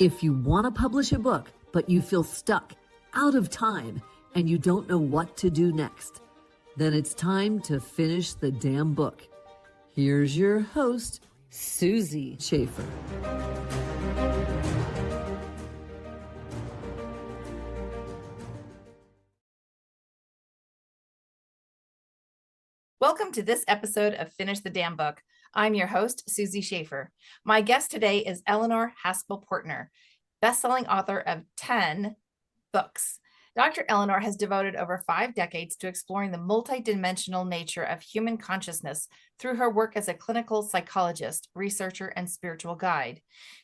If you want to publish a book, but you feel stuck, out of time, and you don't know what to do next, then it's time to finish the damn book. Here's your host, Susie Schaefer. Welcome to this episode of Finish the Damn Book. I'm your host, Susie Schaefer. My guest today is Eleanor Haspel-Portner, bestselling author of 10 books. Dr. Eleanor has devoted over 5 decades to exploring the multidimensional nature of human consciousness through her work as a clinical psychologist, researcher, and spiritual guide.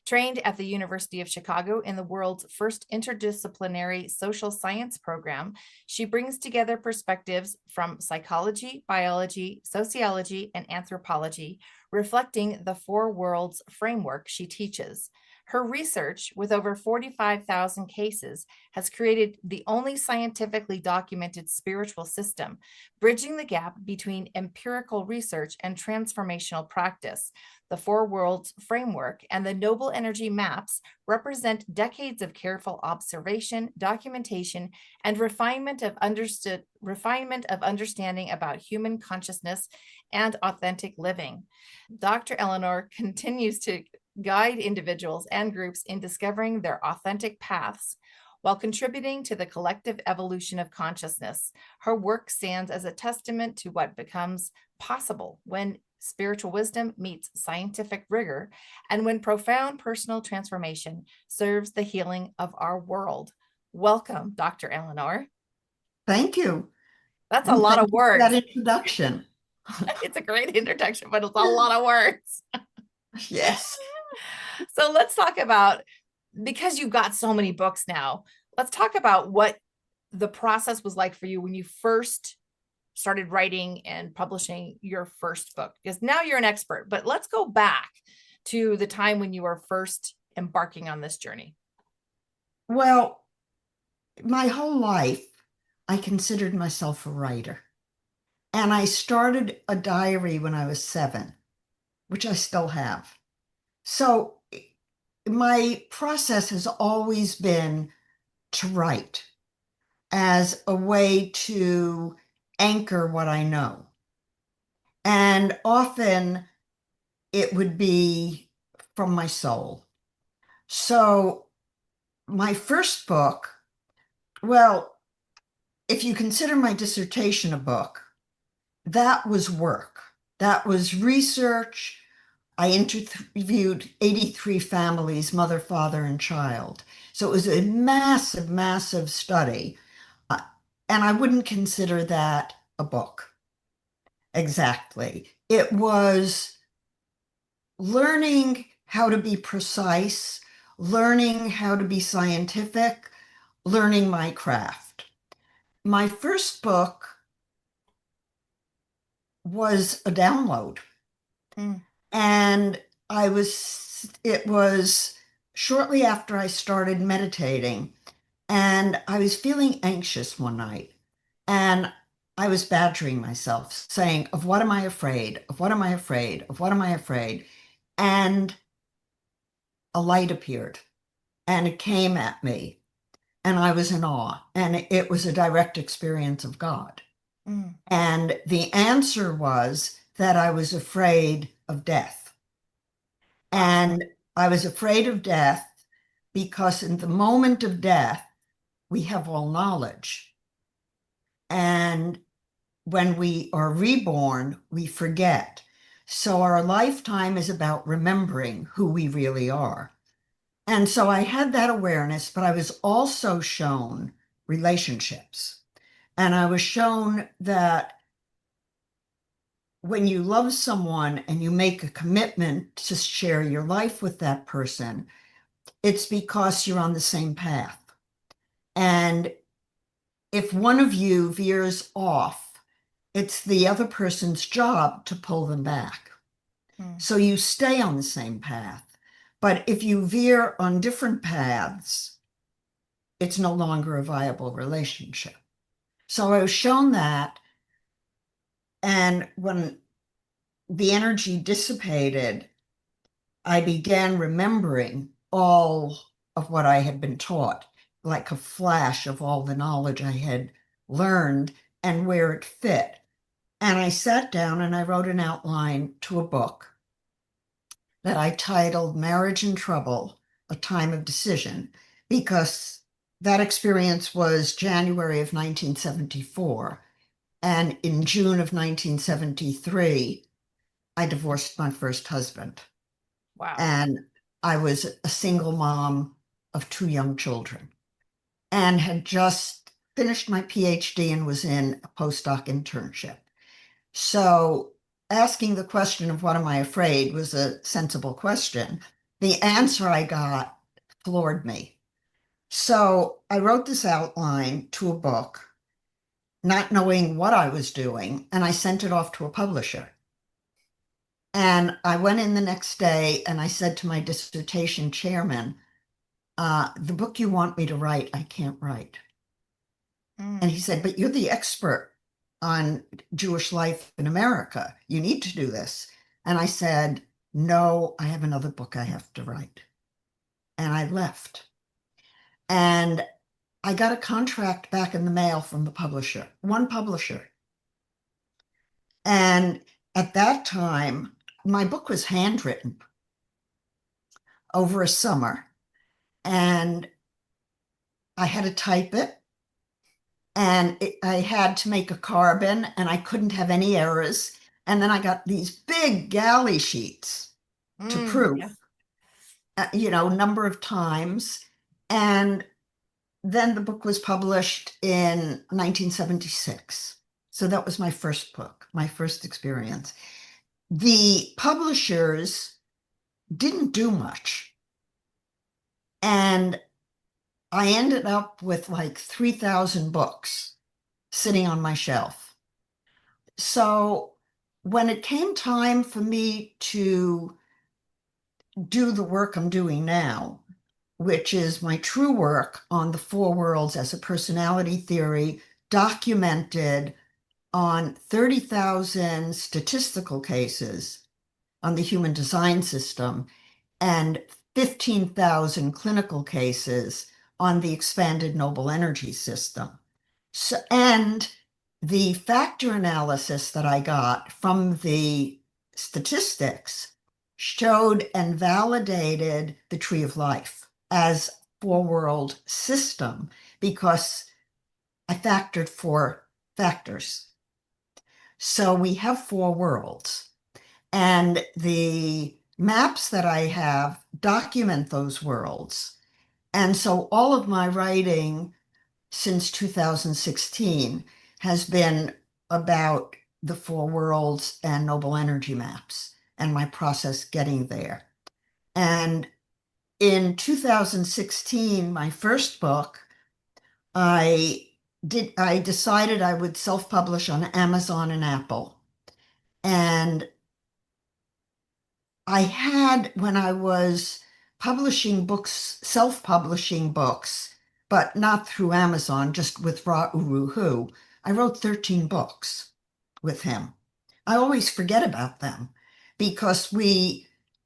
Trained at the University of Chicago in the world's first interdisciplinary social science program, she brings together perspectives from psychology, biology, sociology, and anthropology, reflecting the 4 worlds framework she teaches. Her research, with over 45,000 cases, has created the only scientifically documented spiritual system, bridging the gap between empirical research and transformational practice. The 4 worlds framework and the noble energy maps represent decades of careful observation, documentation, and refinement of understanding about human consciousness and authentic living. Dr. Eleanor continues to guide individuals and groups in discovering their authentic paths while contributing to the collective evolution of consciousness. Her work stands as a testament to what becomes possible when spiritual wisdom meets scientific rigor and when profound personal transformation serves the healing of our world. Welcome, Dr. Eleanor. Thank you. That's a lot of words. That introduction. It's a great introduction, but it's a lot of words. Yes. So let's talk about, because you've got so many books now, let's talk about what the process was like for you when you first started writing and publishing your first book, because now you're an expert, but let's go back to the time when you were first embarking on this journey. Well, my whole life, I considered myself a writer. And I started a diary when I was 7, which I still have. So my process has always been to write as a way to anchor what I know. And often it would be from my soul. So my first book, well, if you consider my dissertation a book, that was work. That was research. I interviewed 83 families, mother, father, and child. So it was a massive, massive study. And I wouldn't consider that a book. Exactly. It was learning how to be precise, learning how to be scientific, learning my craft. My first book was a download. And it was shortly after I started meditating, and I was feeling anxious one night, and I was badgering myself, saying, of what am I afraid? Of what am I afraid? Of what am I afraid? And a light appeared, and it came at me, and I was in awe, and it was a direct experience of God. And the answer was that I was afraid of death. And I was afraid of death because in the moment of death, we have all knowledge. And when we are reborn, we forget. So our lifetime is about remembering who we really are. And so I had that awareness, but I was also shown relationships. And I was shown that when you love someone and you make a commitment to share your life with that person, it's because you're on the same path. And if one of you veers off, it's the other person's job to pull them back. So you stay on the same path. But if you veer on different paths, it's no longer a viable relationship. So I was shown that. And when the energy dissipated, I began remembering all of what I had been taught, like a flash of all the knowledge I had learned and where it fit. And I sat down and I wrote an outline to a book that I titled Marriage in Trouble, A Time of Decision, because that experience was January of 1974. And in June of 1973, I divorced my first husband. Wow. And I was a single mom of two young children and had just finished my PhD and was in a postdoc internship. So asking the question of what am I afraid was a sensible question. The answer I got floored me. So I wrote this outline to a book, not knowing what I was doing, and I sent it off to a publisher. And I went in the next day and I said to my dissertation chairman, the book you want me to write, I can't write. And he said, but you're the expert on Jewish life in America. You need to do this. And I said, no, I have another book I have to write. And I left. And I got a contract back in the mail from the publisher, one publisher. And at that time, my book was handwritten over a summer. And I had to type it. And I had to make a carbon and I couldn't have any errors. And then I got these big galley sheets to prove, number of times. And then the book was published in 1976. So that was my first book, my first experience. The publishers didn't do much. And I ended up with like 3,000 books sitting on my shelf. So when it came time for me to do the work I'm doing now, which is my true work on the four worlds as a personality theory, documented on 30,000 statistical cases on the human design system and 15,000 clinical cases on the expanded noble energy system. So, and the factor analysis that I got from the statistics showed and validated the tree of life as four-world system because I factored four factors. So we have four worlds, and the maps that I have document those worlds. And so all of my writing since 2016 has been about the four worlds and noble energy maps and my process getting there. And in 2016, my first book, I decided I would self-publish on Amazon and Apple. And I had, when I was publishing books, self-publishing books, but not through Amazon, just with Ra Uru Hu, I wrote 13 books with him. I always forget about them because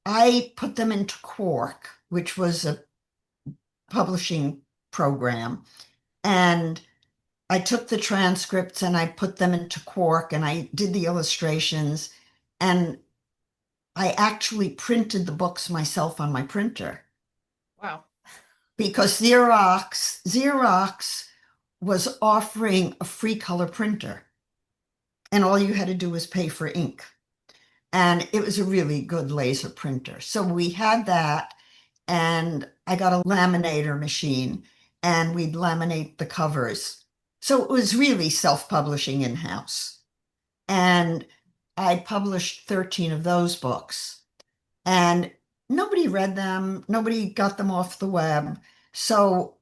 I put them into Quark, which was a publishing program, and I took the transcripts and I put them into Quark and I did the illustrations, and I actually printed the books myself on my printer. Wow. Because Xerox was offering a free color printer, and all you had to do was pay for ink. And it was a really good laser printer. So we had that, and I got a laminator machine, and we'd laminate the covers. So it was really self-publishing in-house. And I published 13 of those books. And nobody read them, nobody got them off the web. So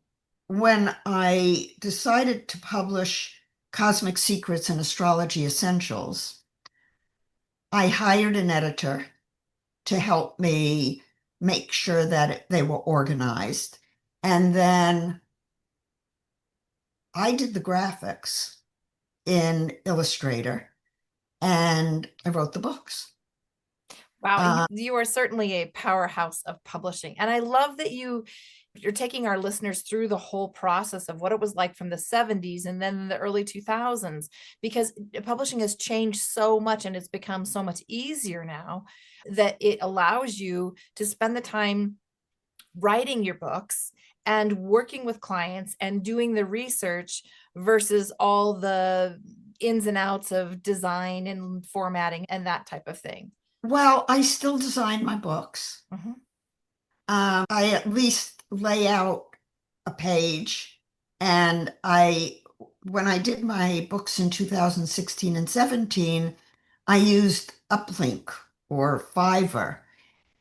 when I decided to publish Cosmic Secrets and Astrology Essentials, I hired an editor to help me make sure that they were organized. And then I did the graphics in Illustrator and I wrote the books. Wow, you are certainly a powerhouse of publishing. And I love that you you're taking our listeners through the whole process of what it was like from the 70s and then the early 2000s, because publishing has changed so much and it's become so much easier now that it allows you to spend the time writing your books and working with clients and doing the research versus all the ins and outs of design and formatting and that type of thing. Well, I still design my books. Mhm. I at least lay out a page, and when I did my books in 2016 and 17, I used Uplink or Fiverr,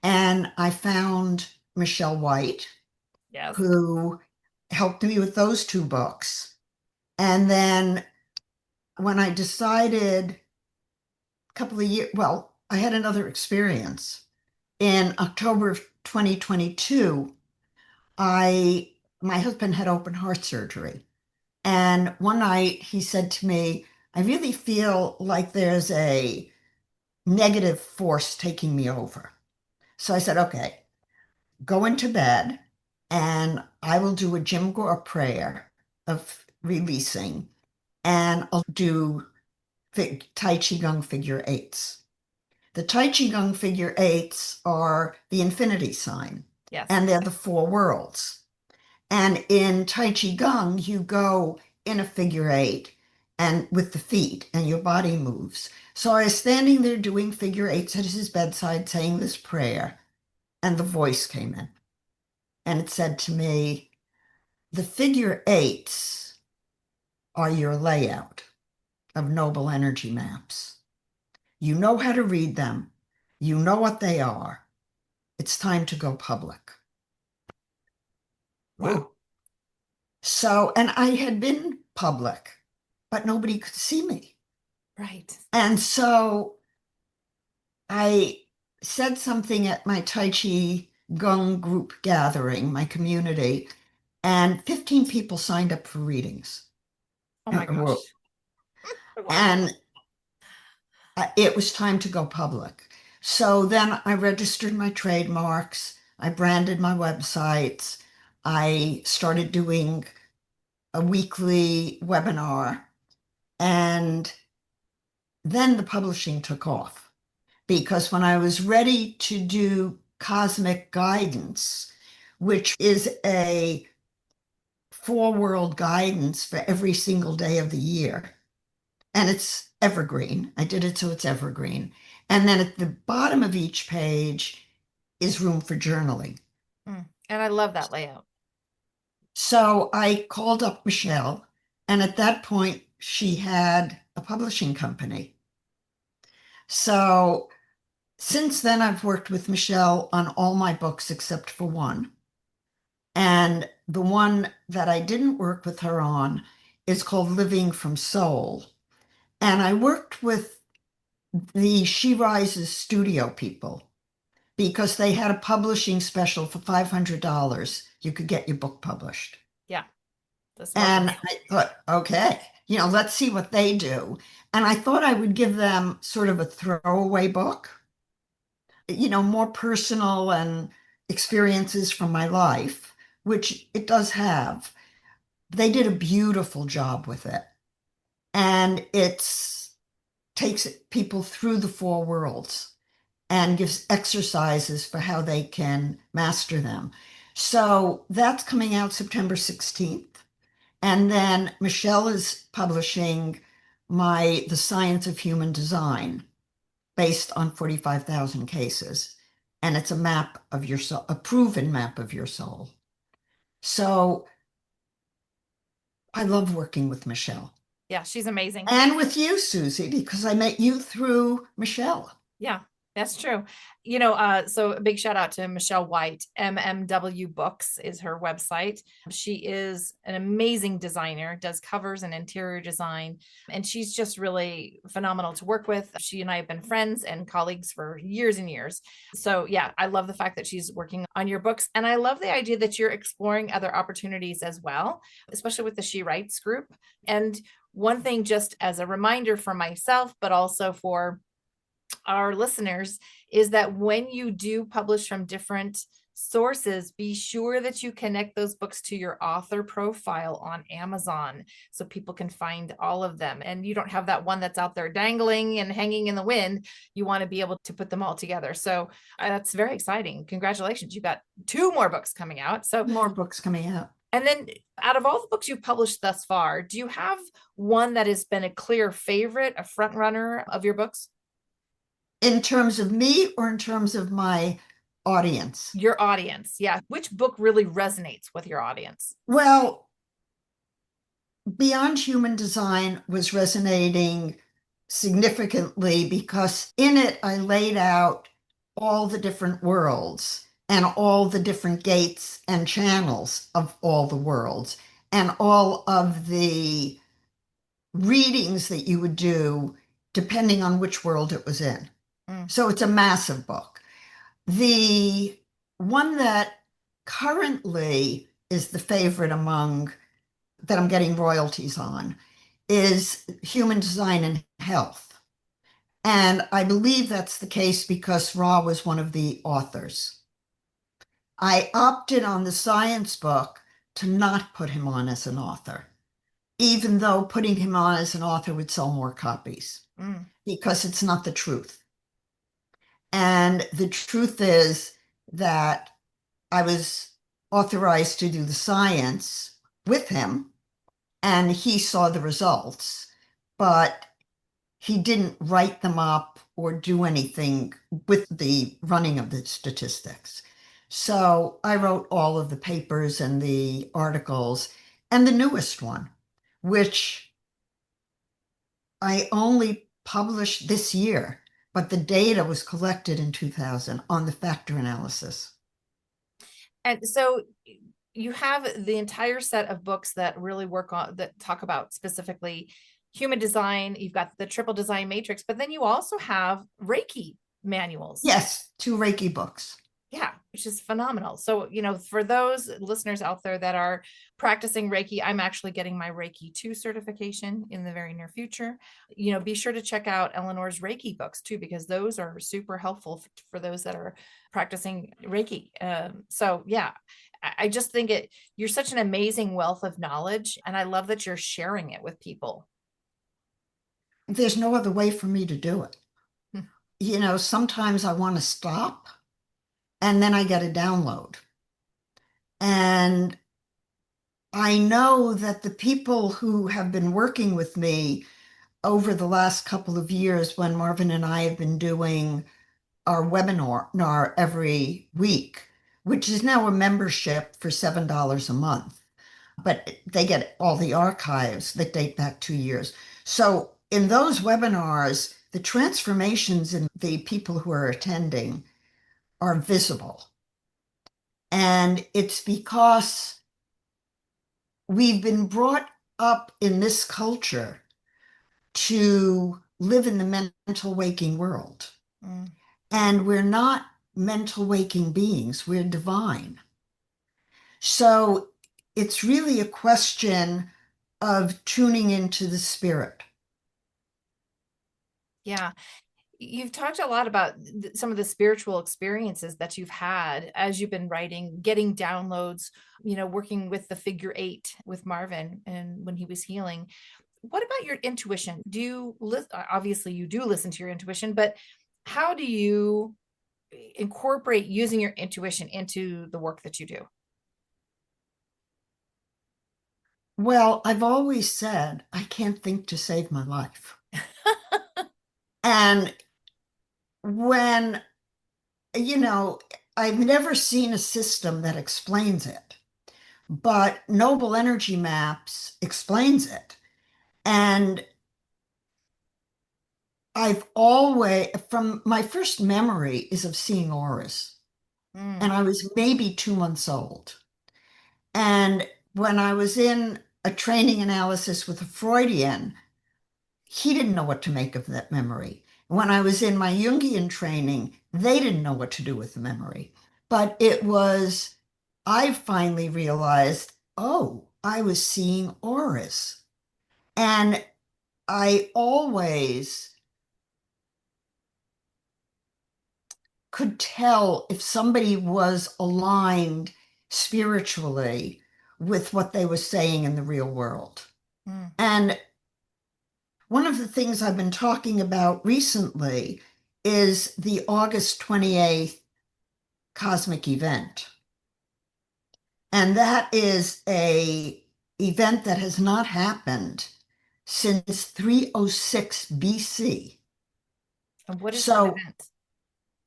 and I found Michelle White, Yes. who helped me with those two books. And then when I decided a couple of years, well, I had another experience. In October of 2022, my husband had open heart surgery. And one night he said to me, I really feel like there's a negative force taking me over. So I said, okay, go into bed and I will do a Jim Gore prayer of releasing, and I'll do Tai Chi Gong figure eights. The Tai Chi Gong figure eights are the infinity sign, Yes. and they're the four worlds. And in Tai Chi Gong, you go in a figure eight and with the feet, and your body moves. So I was standing there doing figure eights at his bedside, saying this prayer, and the voice came in. And it said to me, the figure eights are your layout of noble energy maps. You know how to read them. You know what they are. It's time to go public. Wow. Ooh. So, and I had been public, but nobody could see me. Right. And so I said something at my Tai Chi Gong group gathering, my community, and 15 people signed up for readings. Oh my gosh. Wow. And it was time to go public. So then I registered my trademarks, I branded my websites, I started doing a weekly webinar, and then the publishing took off. Because when I was ready to do Cosmic Guidance, which is a four-world guidance for every single day of the year, and it's evergreen. I did it so it's evergreen. And then at the bottom of each page is room for journaling. And I love that layout. So I called up Michelle, and at that point, she had a publishing company. So since then, I've worked with Michelle on all my books except for one. And the one that I didn't work with her on is called Living from Soul. And I worked with the She Rises studio people because they had a publishing special for $500. You could get your book published. Yeah. That's And wonderful. I thought, okay, let's see what they do. And I thought I would give them sort of a throwaway book, more personal and experiences from my life, which it does have. They did a beautiful job with it. And it's takes people through the four worlds and gives exercises for how they can master them. So that's coming out September 16th. And then Michelle is publishing The Science of Human Design based on 45,000 cases. And it's a map of your soul, a proven map of your soul. So I love working with Michelle. Yeah, she's amazing. And with you, Susie, because I met you through Michelle. Yeah, that's true. So a big shout out to Michelle White. MMW Books is her website. She is an amazing designer, does covers and interior design, and she's just really phenomenal to work with. She and I have been friends and colleagues for years and years. So yeah, I love the fact that she's working on your books, and I love the idea that you're exploring other opportunities as well, especially with the She Writes group. And one thing, just as a reminder for myself, but also for our listeners, is that when you do publish from different sources, be sure that you connect those books to your author profile on Amazon so people can find all of them. And you don't have that one that's out there dangling and hanging in the wind. You want to be able to put them all together. So that's very exciting. Congratulations. You've got 2 more books coming out. So More books coming out. and then out of all the books you've published thus far, do you have one that has been a clear favorite, a front runner of your books? In terms of me or in terms of my audience? Your audience. Yeah. Which book really resonates with your audience? Well, Beyond Human Design was resonating significantly because in it I laid out all the different worlds and all the different gates and channels of all the worlds and all of the readings that you would do depending on which world it was in. So it's a massive book. The one that currently is the favorite among that I'm getting royalties on is Human Design and Health. And I believe that's the case because Ra was one of the authors. I opted on the science book to not put him on as an author, even though putting him on as an author would sell more copies, because it's not the truth. And the truth is that I was authorized to do the science with him, and he saw the results, but he didn't write them up or do anything with the running of the statistics. So I wrote all of the papers and the articles, and the newest one, which I only published this year, but the data was collected in 2000 on the factor analysis. And so you have the entire set of books that really work on, that talk about specifically human design. You've got the triple design matrix, but then you also have Reiki manuals. Yes, 2 Reiki books. Yeah, which is phenomenal. So, for those listeners out there that are practicing Reiki, I'm actually getting my Reiki 2 certification in the very near future. Be sure to check out Eleanor's Reiki books too, because those are super helpful for those that are practicing Reiki. So yeah, I just think you're such an amazing wealth of knowledge, and I love that you're sharing it with people. There's no other way for me to do it. Sometimes I want to stop, and then I get a download. And I know that the people who have been working with me over the last couple of years, when Marvin and I have been doing our webinar every week, which is now a membership for $7 a month, but they get all the archives that date back 2 years. So in those webinars, the transformations in the people who are attending are visible. And it's because we've been brought up in this culture to live in the mental waking world. And we're not mental waking beings, we're divine. So it's really a question of tuning into the spirit. Yeah. You've talked a lot about some of the spiritual experiences that you've had as you've been writing, getting downloads, working with the figure 8 with Marvin and when he was healing. What about your intuition? Obviously you do listen to your intuition, but how do you incorporate using your intuition into the work that you do? Well, I've always said I can't think to save my life. And when, I've never seen a system that explains it, but Noble Energy Maps explains it. And I've always, from my first memory is of seeing auras. And I was maybe 2 months old. And when I was in a training analysis with a Freudian, he didn't know what to make of that memory. When I was in my Jungian training, they didn't know what to do with the memory. But I finally realized, oh, I was seeing auras. And I always could tell if somebody was aligned spiritually with what they were saying in the real world. Mm. And one of the things I've been talking about recently is the August 28th cosmic event. And that is a event that has not happened since 306 BC. And what is that So event?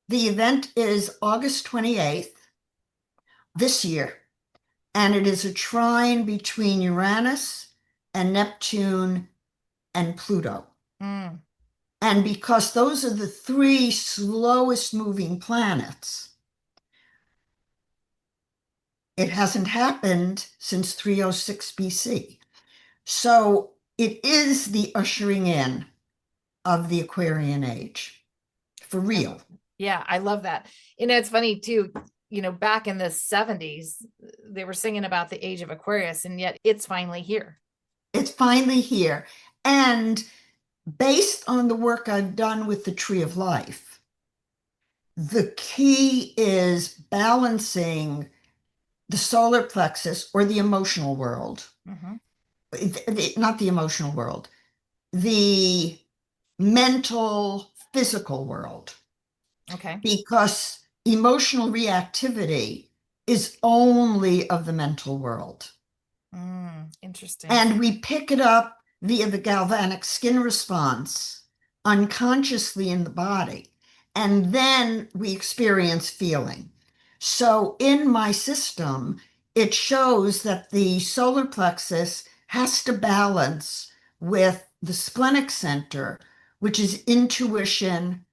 the event is August 28th this year, and it is a trine between Uranus and Neptune and Pluto. Mm. And because those are the three slowest moving planets, it hasn't happened since 306 BC. So it is the ushering in of the Aquarian age for real. Yeah, I love that. It's funny too, back in the 70s, they were singing about the age of Aquarius, and yet it's finally here. It's finally here. And based on the work I've done with the Tree of Life, the key is balancing the solar plexus or the emotional world, Mm-hmm. not the emotional world, the mental, physical world. Okay. Because emotional reactivity is only of the mental world. Interesting. And we pick it up via the galvanic skin response unconsciously in the body. And then we experience feeling. So in my system, it shows that the solar plexus has to balance with the splenic center, which is intuition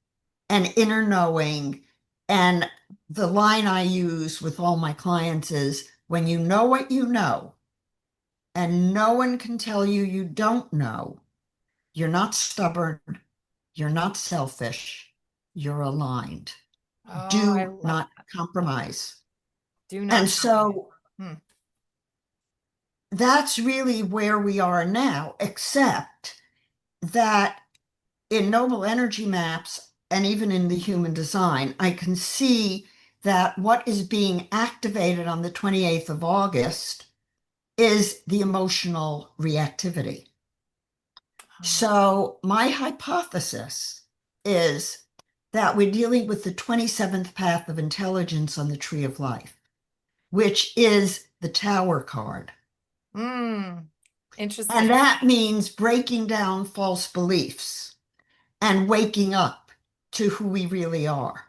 and inner knowing. And the line I use with all my clients is, when you know what you know, and no one can tell you you don't know, you're not stubborn, you're not selfish, you're aligned. Oh, I Do love not that. compromise. Do not And compromise. so that's really where we are now, except that in noble energy maps and even in the human design, I can see that what is being activated on the 28th of August is the emotional reactivity. So my hypothesis is that we're dealing with the 27th path of intelligence on the Tree of Life, which is the Tower card. Interesting. And that means breaking down false beliefs and waking up to who we really are.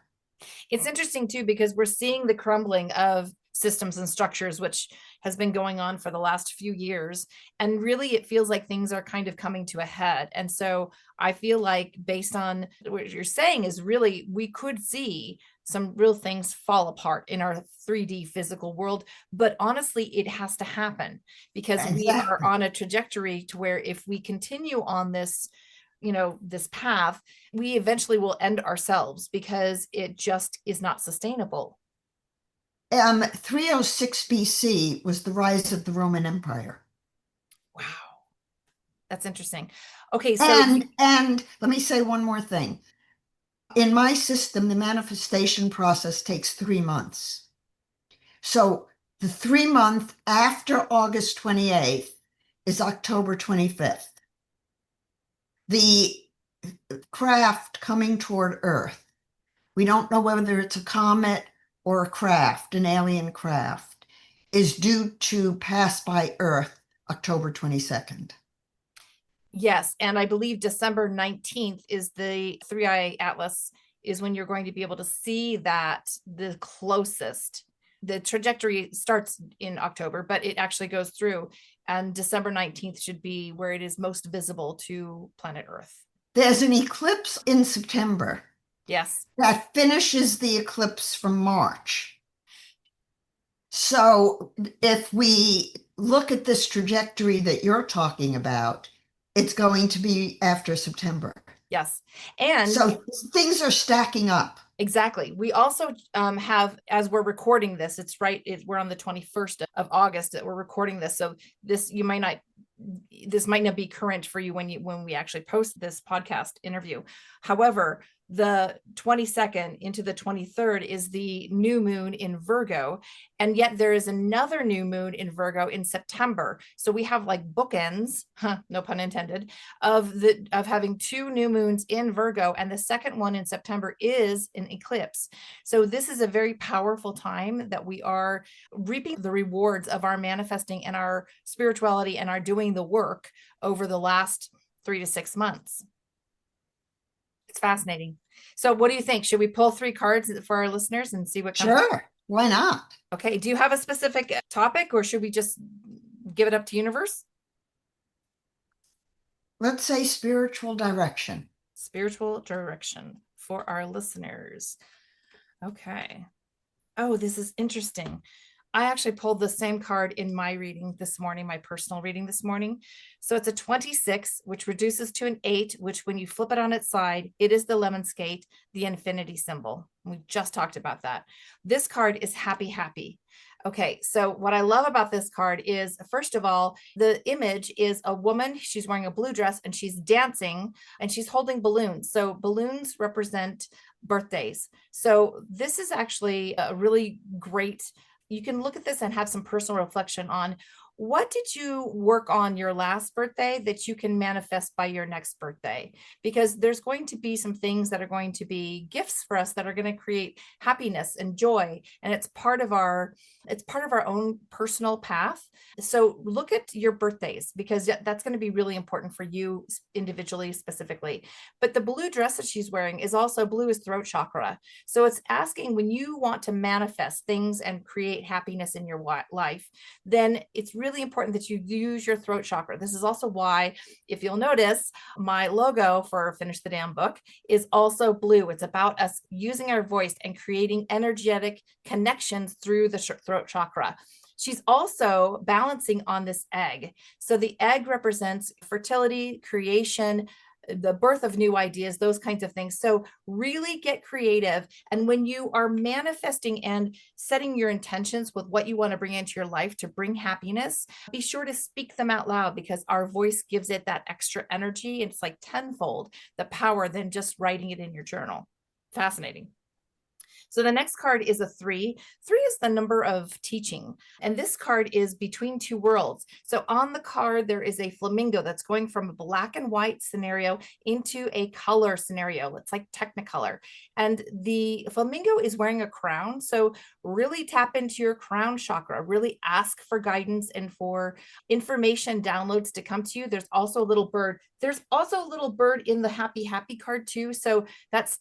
It's interesting too, because we're seeing the crumbling of systems and structures, which has been going on for the last few years. And really, it feels like things are kind of coming to a head. And so I feel like, based on what you're saying, is really we could see some real things fall apart in our 3D physical world. But honestly, it has to happen because we are on a trajectory to where, if we continue on this this path, we eventually will end ourselves, because it just is not sustainable. 306 BC was the rise of the Roman Empire. Wow. That's interesting. Okay. So, and let me say one more thing. In my system, the manifestation process takes 3 months. So the 3 month after August 28th is October 25th. The craft coming toward Earth, we don't know whether it's a comet or a craft, an alien craft, is due to pass by Earth October 22nd. yes. And I believe December 19th is the 3i Atlas, is when you're going to be able to see that the closest. The trajectory starts in October, but it actually goes through. And December 19th should be where it is most visible to planet Earth. There's an eclipse in September. Yes. That finishes the eclipse from March. So if we look at this trajectory that you're talking about, it's going to be after September. Yes. And so things are stacking up. Exactly. We also have, as we're recording this, we're on the 21st of August that we're recording this. So this might not be current for you when we actually post this podcast interview. However, the 22nd into the 23rd is the new moon in Virgo. And yet there is another new moon in Virgo in September. So we have like bookends, no pun intended, of having two new moons in Virgo. And the second one in September is an eclipse. So this is a very powerful time that we are reaping the rewards of our manifesting and our spirituality and our doing the work over the last 3 to 6 months. It's fascinating. So what do you think? Should we pull 3 cards for our listeners and see what comes? Sure. Why not? Okay. Do you have a specific topic, or should we just give it up to universe? Let's say spiritual direction. Spiritual direction for our listeners. Okay. Oh, this is interesting. I actually pulled the same card in my reading this morning, my personal reading this morning. So it's a 26, which reduces to an 8, which when you flip it on its side, it is the lemon skate, the infinity symbol. We just talked about that. This card is happy, happy. Okay, so what I love about this card is, first of all, the image is a woman. She's wearing a blue dress and she's dancing and she's holding balloons. So balloons represent birthdays. So this is actually a really great, you can look at this and have some personal reflection on what did you work on your last birthday that you can manifest by your next birthday? Because there's going to be some things that are going to be gifts for us that are going to create happiness and joy. And it's part of our own personal path. So look at your birthdays, because that's going to be really important for you individually, specifically. But the blue dress that she's wearing is also blue as throat chakra. So it's asking, when you want to manifest things and create happiness in your life, then it's really important that you use your throat chakra. This is also why, if you'll notice, my logo for Finish the Damn Book is also blue. It's about us using our voice and creating energetic connections through the throat chakra. She's also balancing on this egg. So the egg represents fertility, creation, the birth of new ideas, those kinds of things. So really get creative. And when you are manifesting and setting your intentions with what you want to bring into your life to bring happiness, be sure to speak them out loud, because our voice gives it that extra energy. It's like tenfold the power than just writing it in your journal. Fascinating. So the next card is a 3. 3 is the number of teaching. And this card is between two worlds. So on the card, there is a flamingo that's going from a black and white scenario into a color scenario. It's like Technicolor. And the flamingo is wearing a crown. So really tap into your crown chakra, really ask for guidance and for information downloads to come to you. There's also a little bird. There's also a little bird in the happy, happy card too. So that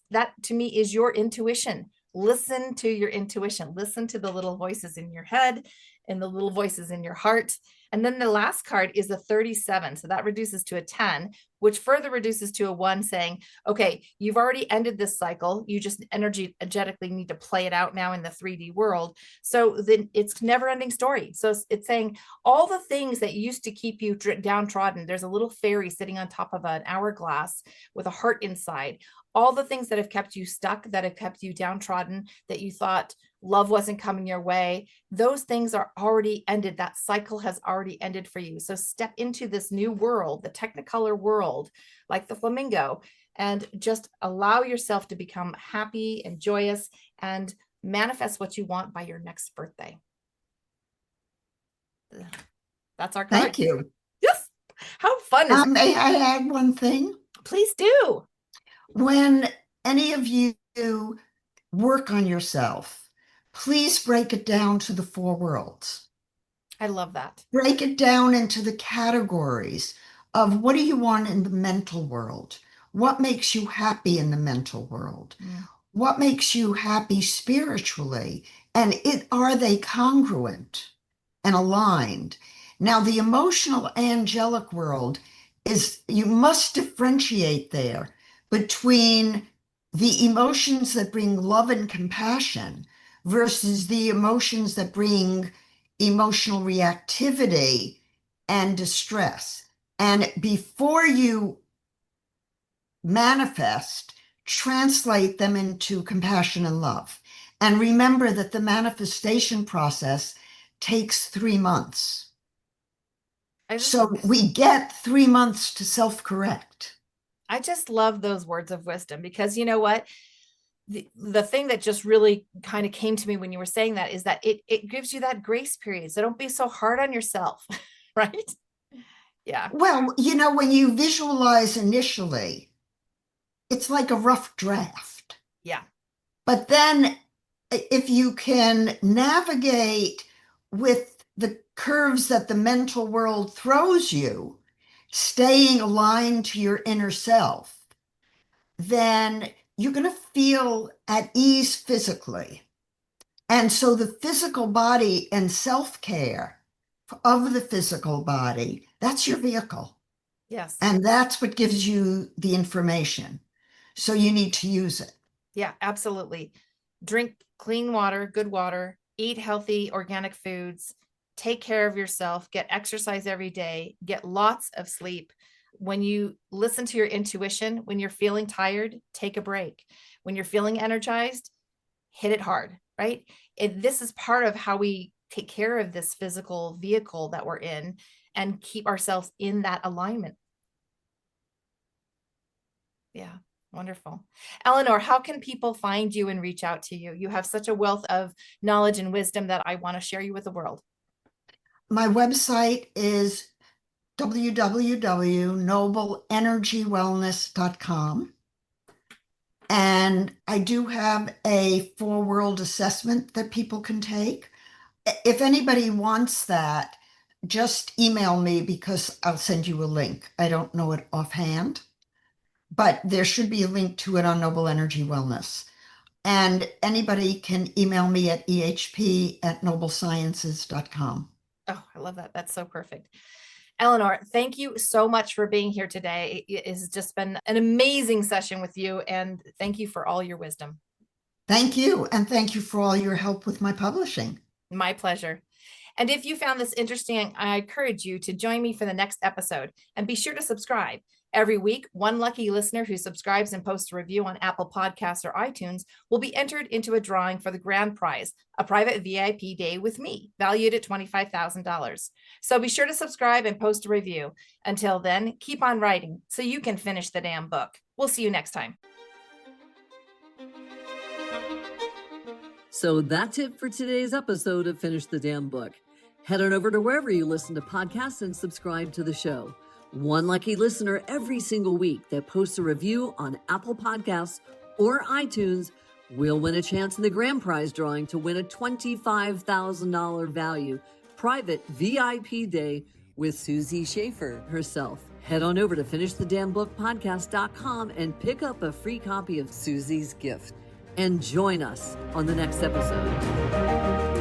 to me is your intuition. Listen to your intuition. Listen to the little voices in your head and the little voices in your heart. And then the last card is a 37. So that reduces to a 10, which further reduces to a 1, saying, okay, you've already ended this cycle. You just energetically need to play it out now in the 3D world. So then it's never ending story. So it's saying all the things that used to keep you downtrodden. There's a little fairy sitting on top of an hourglass with a heart inside. All the things that have kept you stuck, that have kept you downtrodden, that you thought love wasn't coming your way, those things are already ended. That cycle has already ended for you. So step into this new world, the Technicolor world, like the flamingo, and just allow yourself to become happy and joyous and manifest what you want by your next birthday. That's our card. Thank you. Yes. How fun is it? May I add one thing? Please do. When any of you work on yourself, please break it down to the 4 worlds. I love that. Break it down into the categories of what do you want in the mental world? What makes you happy in the mental world? What makes you happy spiritually? And are they congruent and aligned? Now, the emotional angelic world is, you must differentiate there between the emotions that bring love and compassion versus the emotions that bring emotional reactivity and distress. And before you manifest, translate them into compassion and love. And remember that the manifestation process takes 3 months. So we get 3 months to self-correct. I just love those words of wisdom, because you know what? The thing that just really kind of came to me when you were saying that is that it gives you that grace period. So don't be so hard on yourself, right? Yeah. Well, when you visualize initially, it's like a rough draft. Yeah. But then if you can navigate with the curves that the mental world throws you, staying aligned to your inner self, then you're going to feel at ease physically. And so the physical body and self-care of the physical body, that's your vehicle. Yes. And that's what gives you the information. So you need to use it. Yeah, absolutely. Drink clean water, good water, eat healthy organic foods, take care of yourself, get exercise every day, get lots of sleep. When you listen to your intuition, when you're feeling tired, take a break. When you're feeling energized, hit it hard, right? This is part of how we take care of this physical vehicle that we're in and keep ourselves in that alignment. Yeah. Wonderful. Eleanor, how can people find you and reach out to you? You have such a wealth of knowledge and wisdom that I want to share you with the world. My website is www.nobleenergywellness.com. And I do have a 4-world assessment that people can take. If anybody wants that, just email me because I'll send you a link. I don't know it offhand, but there should be a link to it on Noble Energy Wellness. And anybody can email me at ehp@noblesciences.com. Oh, I love that. That's so perfect. Eleanor, thank you so much for being here today. It has just been an amazing session with you, and thank you for all your wisdom. Thank you. And thank you for all your help with my publishing. My pleasure. And if you found this interesting, I encourage you to join me for the next episode, and be sure to subscribe. Every week, one lucky listener who subscribes and posts a review on Apple Podcasts or iTunes will be entered into a drawing for the grand prize, a private VIP day with me, valued at $25,000. So be sure to subscribe and post a review. Until then, keep on writing so you can finish the damn book. We'll see you next time. So that's it for today's episode of Finish the Damn Book. Head on over to wherever you listen to podcasts and subscribe to the show. One lucky listener every single week that posts a review on Apple Podcasts or iTunes will win a chance in the grand prize drawing to win a $25,000 value private VIP day with Susie Schaefer herself. Head on over to finishthedamnbookpodcast.com and pick up a free copy of Susie's gift. And join us on the next episode.